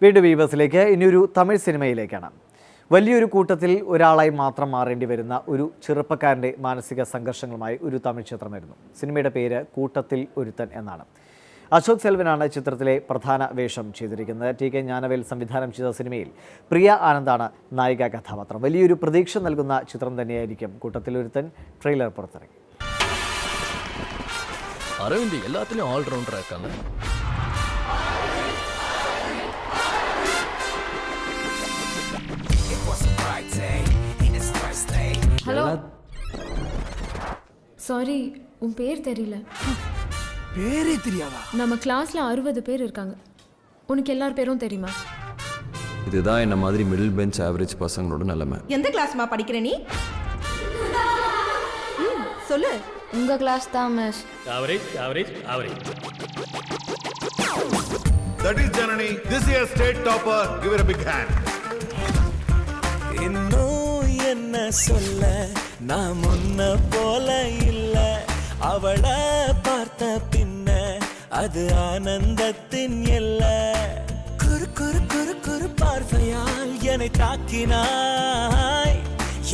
വീണ്ടും ഈ ബസ്സിലേക്ക് ഇനിയൊരു തമിഴ് സിനിമയിലേക്കാണ്. വലിയൊരു കൂട്ടത്തിൽ ഒരാളായി മാത്രം മാറേണ്ടി വരുന്ന ഒരു ചെറുപ്പക്കാരൻ്റെ മാനസിക സംഘർഷങ്ങളുമായി ഒരു തമിഴ് ചിത്രമായിരുന്നു. സിനിമയുടെ പേര് കൂട്ടത്തിൽ ഒരുത്തൻ എന്നാണ്. അശോക് സെൽവനാണ് ചിത്രത്തിലെ പ്രധാന വേഷം ചെയ്തിരിക്കുന്നത്. ടി.കെ. ജ്ഞാനവേൽ സംവിധാനം ചെയ്ത സിനിമയിൽ പ്രിയ ആനന്ദാണ് നായിക കഥാപാത്രം. വലിയൊരു പ്രതീക്ഷ നൽകുന്ന ചിത്രം തന്നെയായിരിക്കും കൂട്ടത്തിൽ ഒരുത്തൻ. ട്രെയിലർ പുറത്തിറങ്ങി. அரவிந்த் எல்லாத்துலயும் ஆல்ரவுண்டரா இருக்காங்க. ஹலோ, சாரி, உன் பேர் தெரியல. பேரே தெரியாதா? நம்ம கிளாஸ்ல 60 பேர் இருக்காங்க. உனக்கு எல்லார் பேரும் தெரியுமா? இதுதான் என்ன மாதிரி மிடில் பெஞ்ச் ஆவரேஜ் பசங்களோட நிலைமை. எந்த கிளாஸ்மா படிக்கிற நீ? சொல்லு. உங்க கிளாஸ் தான் miss. Average. That is Janani, this year's state topper. Give her a big hand. இன்னும் என்ன சொல்ல, நான் முன்ன போல இல்ல. அவளை பார்த்த பின்ன அது ஆனந்தத்தின் எல்ல. குறு குறு குறு குறு பார்வையால் என்னை தாக்கினாய்.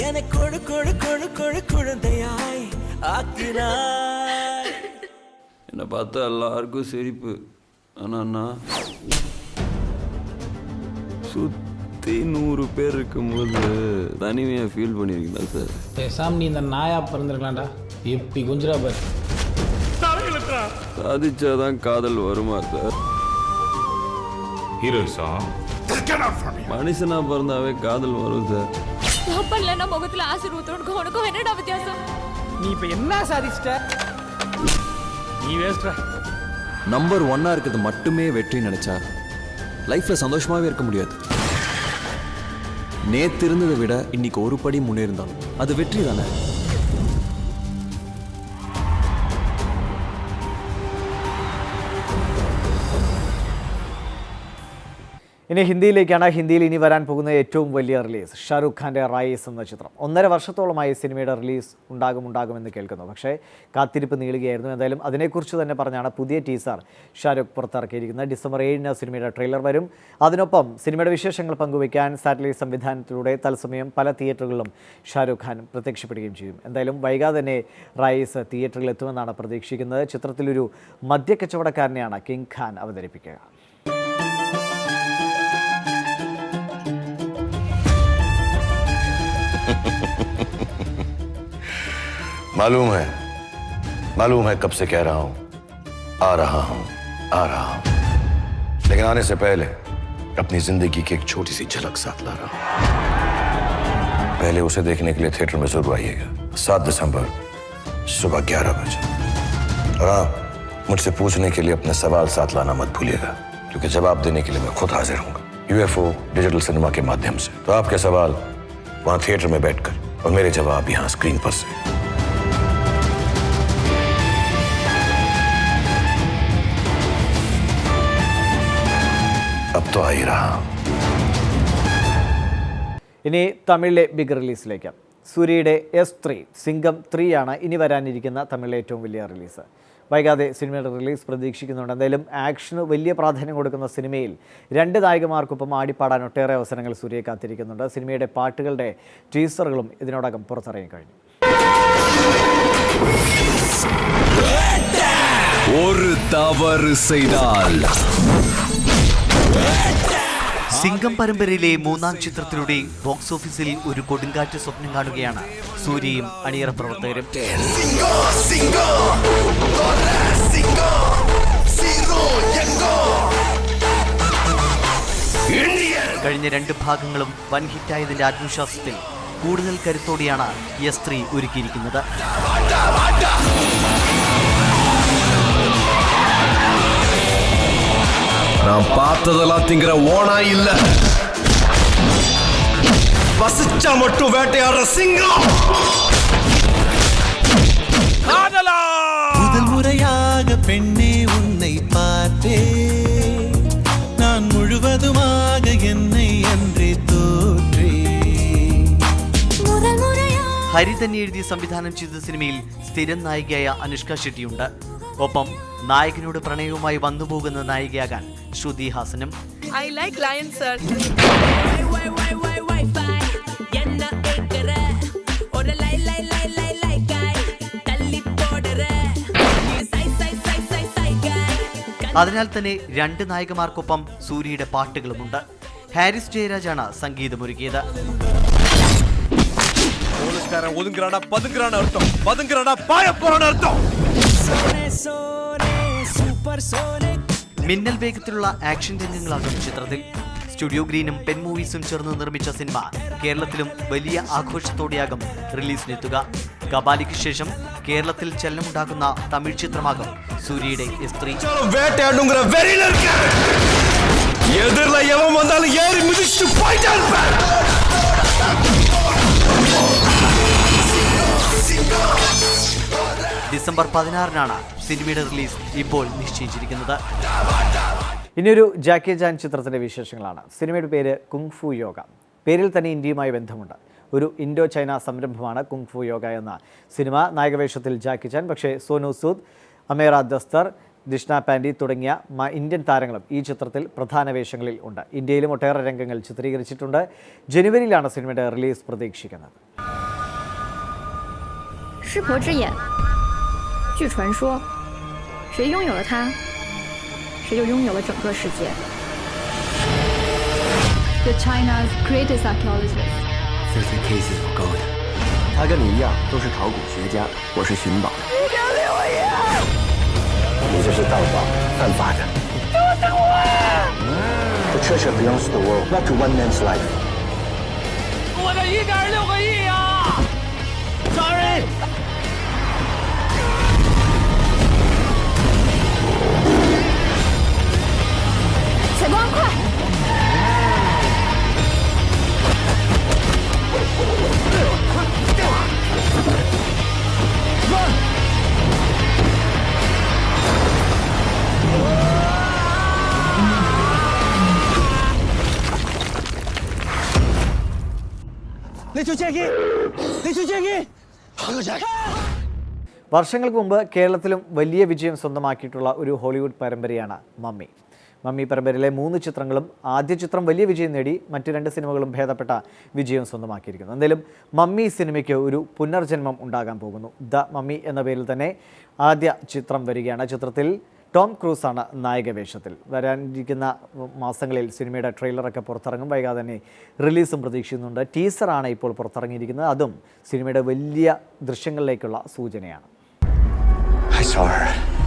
என்னை கொழு கொழு கொழு கொழு குழந்தையாய் ஆக்கினாய். என்னை பார்த்தா எல்லாருக்கும் சிரிப்பு. ஆனா சுற்றி 100 பேர் இருக்கும்போது தனிமையாக ஃபீல் பண்ணியிருக்கீங்களா சார்? பேசாம நீ இந்த நாயா பிறந்திருக்கலாம்டா. இப்படி குஞ்சரா பார். சாதிச்சாதான் காதல் வருமா சார்? மனுஷனா பிறந்தாவே காதல் வரும் சார். அப்பல்ல முகத்துல ஆசிர் ஊத்துறதுக்கு உனக்கும் என்னடா வித்தியாசம்? நீ இப்ப என்ன சாதிச்சிட்ட? நீ வேஸ்ட்ரா. நம்பர் 1 இருக்கிறது மட்டுமே வெற்றி நினைச்சா லைஃப்ல சந்தோஷமாவே இருக்க முடியாது. நேத்து இருந்ததை விட இன்னைக்கு ஒரு படி முன்னேறினாலும் அது வெற்றி தானே. ഇനി ഹിന്ദിയിലേക്കാണ്. ഹിന്ദിയിൽ ഇനി വരാൻ പോകുന്ന ഏറ്റവും വലിയ റിലീസ് ഷാരൂഖ് ഖാൻ്റെ റൈസ് എന്ന ചിത്രം. 1.5 വർഷത്തോളമായി സിനിമയുടെ റിലീസ് ഉണ്ടാകുമെന്ന് കേൾക്കുന്നു. പക്ഷേ കാത്തിരിപ്പ് നീളുകയായിരുന്നു. എന്തായാലും അതിനെക്കുറിച്ച് തന്നെ പറഞ്ഞാണ് പുതിയ ടീസർ ഷാരൂഖ് പുറത്തിറക്കിയിരിക്കുന്നത്. ഡിസംബർ 7 സിനിമയുടെ ട്രെയിലർ വരും. അതിനൊപ്പം സിനിമയുടെ വിശേഷങ്ങൾ പങ്കുവയ്ക്കാൻ സാറ്റലൈറ്റ് സംവിധാനത്തിലൂടെ തത്സമയം പല തിയേറ്ററുകളിലും ഷാരൂഖ് ഖാൻ പ്രത്യക്ഷപ്പെടുകയും ചെയ്യും. എന്തായാലും വൈകാതെ തന്നെ റൈസ് തിയേറ്ററിൽ എത്തുമെന്നാണ് പ്രതീക്ഷിക്കുന്നത്. ചിത്രത്തിലൊരു മദ്യക്കച്ചവടക്കാരനെയാണ് കിങ് ഖാൻ അവതരിപ്പിക്കുക. मालूम है कब से कह रहा हूं, आ रहा हूं, लेकिन आने से पहले अपनी जिंदगी की एक छोटी सी झलक साथ ला रहा हूं. पहले उसे देखने के लिए थिएटर में जरूर आइएगा 7 दिसंबर सुबह 11 बजे. और हाँ, मुझसे पूछने के लिए अपने सवाल साथ लाना मत भूलिएगा, क्योंकि जवाब देने के लिए मैं खुद हाजिर हूँ UFO डिजिटल सिनेमा के माध्यम से. तो आपके सवाल वहां थिएटर में बैठकर और मेरे जवाब यहाँ स्क्रीन पर से. अब तो आ ही रहा. ഇനി തമിഴിലെ ബിഗ് റിലീസിലേക്ക്. സൂര്യയുടെ S3 സിംഗം 3 ആണ് ഇനി വരാനിരിക്കുന്ന തമിഴിലെ ഏറ്റവും വലിയ റിലീസ്. വൈകാതെ സിനിമയുടെ റിലീസ് പ്രതീക്ഷിക്കുന്നുണ്ട്. എന്തായാലും ആക്ഷന് വലിയ പ്രാധാന്യം കൊടുക്കുന്ന സിനിമയിൽ 2 നായകന്മാർക്കൊപ്പം ആടിപ്പാടാൻ ഒട്ടേറെ അവസരങ്ങൾ സൂര്യയെ കാത്തിരിക്കുന്നുണ്ട്. സിനിമയുടെ പാട്ടുകളുടെ ടീസറുകളും ഇതിനോടകം പുറത്തിറങ്ങി കഴിഞ്ഞു. ஒரு தவறு செய்தால் സിംഗം പരമ്പരയിലെ 3ാം ചിത്രത്തിലൂടെ ബോക്സ് ഓഫീസിൽ ഒരു കൊടുങ്കാറ്റ് സ്വപ്നം കാണുകയാണ് സൂര്യയും അണിയറ പ്രവർത്തകരും. കഴിഞ്ഞ 2 ഭാഗങ്ങളും വൻ ഹിറ്റായതിന്റെ ആത്മവിശ്വാസത്തിൽ കൂടുതൽ കരുത്തോടെയാണ് S3 ഒരുക്കിയിരിക്കുന്നത്. நான் பார்த்ததெல்லாம் திங்கிற ஓனா இல்ல, பசிச்சா மட்டும் வேட்டையாடுற சிங்கம். முதல் முறையாக பெண்ணே உன்னை பார்த்தேன், நான் முழுவதுமாக என்னை அன்றே தோற்றேன். ഹരി തന്നെ എഴുതി സംവിധാനം ചെയ്ത സിനിമയിൽ സ്ഥിരം നായികയായ അനുഷ്ക ഷെട്ടിയുണ്ട്. ഒപ്പം നായകനോട് പ്രണയവുമായി വന്നുപോകുന്ന നായികയാകാൻ ശ്രുതി ഹാസനും. I like lions, sir. അതിനാൽ തന്നെ രണ്ട് നായകന്മാർക്കൊപ്പം സൂര്യയുടെ പാട്ടുകളുമുണ്ട്. ഹാരിസ് ജയരാജാണ് സംഗീതമൊരുക്കിയത്. മിന്നൽ വേഗത്തിലുള്ള ആക്ഷൻ രംഗങ്ങളാകും ചിത്രത്തിൽ. സ്റ്റുഡിയോ ഗ്രീനും പെൻ മൂവീസും ചേർന്ന് നിർമ്മിച്ച സിനിമ കേരളത്തിലും വലിയ ആഘോഷത്തോടെയാകും റിലീസിനെത്തുക. കബാലിക്ക് ശേഷം കേരളത്തിൽ ചലനമുണ്ടാക്കുന്ന തമിഴ് ചിത്രമാകും സൂര്യയുടെ സ്ത്രീ. ഡിസംബർ 16-നാണ് സിനിമയുടെ റിലീസ് ഇപ്പോൾ നിശ്ചയിച്ചിരിക്കുന്നത്. ഇനിയൊരു ജാക്കി ചാൻ ചിത്രത്തിൻ്റെ വിശേഷങ്ങളാണ്. സിനിമയുടെ പേര് കുങ് ഫു യോഗ. പേരിൽ തന്നെ ഇന്ത്യയുമായി ബന്ധമുണ്ട്. ഒരു ഇൻഡോ ചൈന സംരംഭമാണ് കുങ് ഫു യോഗ എന്ന സിനിമ. നായകവേഷത്തിൽ ജാക്കി ചാൻ, പക്ഷേ സോനു സൂദ്, അമേറ ദസ്തർ, ദിഷ്ണ പാൻഡി തുടങ്ങിയ ഇന്ത്യൻ താരങ്ങളും ഈ ചിത്രത്തിൽ പ്രധാന വേഷങ്ങളിൽ ഉണ്ട്. ഇന്ത്യയിലും ഒട്ടേറെ രംഗങ്ങൾ ചിത്രീകരിച്ചിട്ടുണ്ട്. ജനുവരിയിലാണ് സിനിമയുടെ റിലീസ് പ്രതീക്ഷിക്കുന്നത്. 师婆之眼，据传说，谁拥有了它，谁就拥有了整个世界。The China's greatest archaeologist. 30 cases of gold。他跟你一样都是考古学家，我是寻宝。你这是盗宝，犯法的。救我！The treasure belongs to the world, not to one man's life。我的1.6个亿呀！杀人！ 采光快！ വർഷങ്ങൾക്ക് മുമ്പ് കേരളത്തിലും വലിയ വിജയം സ്വന്തമാക്കിയിട്ടുള്ള ഒരു ഹോളിവുഡ് പരമ്പരയാണ് മമ്മി. മമ്മി പരമ്പരയിലെ 3 ചിത്രങ്ങളും ആദ്യ ചിത്രം വലിയ വിജയം നേടി, മറ്റ് 2 സിനിമകളും ഭേദപ്പെട്ട വിജയം സ്വന്തമാക്കിയിരിക്കുന്നു. എന്തായാലും മമ്മി സിനിമയ്ക്ക് ഒരു പുനർജന്മം ഉണ്ടാകാൻ പോകുന്നു. ദ മമ്മി എന്ന പേരിൽ തന്നെ ആദ്യ ചിത്രം വരികയാണ്. ചിത്രത്തിൽ ടോം ക്രൂസാണ് നായക വേഷത്തിൽ. വരാനിരിക്കുന്ന മാസങ്ങളിൽ സിനിമയുടെ ട്രെയിലറൊക്കെ പുറത്തിറങ്ങും. വൈകാതെ തന്നെ റിലീസും പ്രതീക്ഷിക്കുന്നുണ്ട്. ടീസറാണ് ഇപ്പോൾ പുറത്തിറങ്ങിയിരിക്കുന്നത്. അതും സിനിമയുടെ വലിയ ദൃശ്യങ്ങളിലേക്കുള്ള സൂചനയാണ്. I saw her.